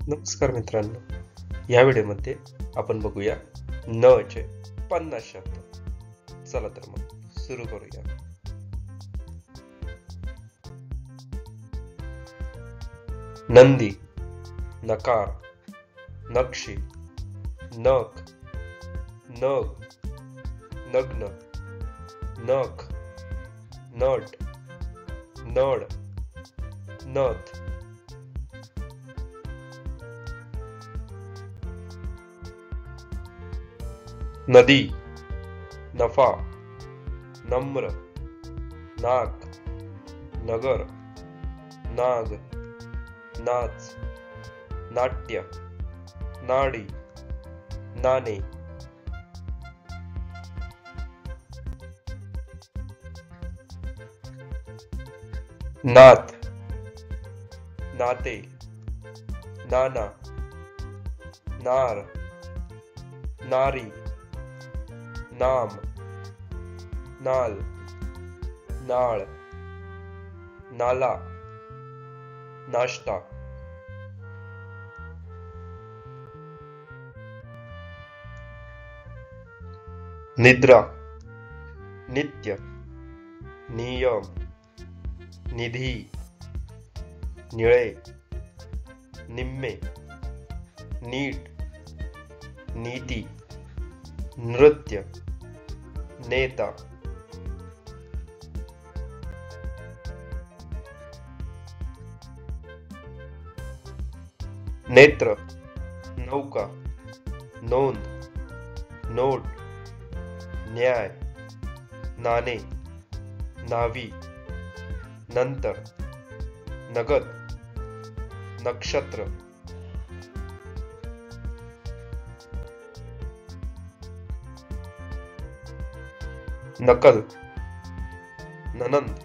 नमस्कार मित्रांनो, या व्हिडिओमध्ये आपण बघूया न चे 50 शब्द. चला तर मग सुरू करूया. नंदी, नकार, नक्षी, नख, नग, नग्न, नख, नट, नड, नथ. नदी, नफा, नम्र, नाक, नगर, नाग, नाच, नाट्य, नाडी, नाणे. नात, नाते, नाना, नार, नारी, नाम, नाल, नाळ, नाला, नाश्ता. निद्रा, नित्य, नियम, निधी, निळे, निम्मे, नीट, नीती, नृत्य, नेता. नेत्र, नौका, नोंद, नोट, न्याय, नाणे, नावी, नंतर, नगद, नक्षत्र. नकल, ननंद,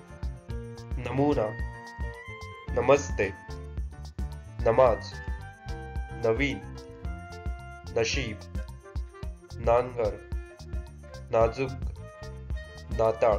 नमूना, नमस्ते, नमाज, नवीन, नशीब, नांगर, नाजूक, नाताळ.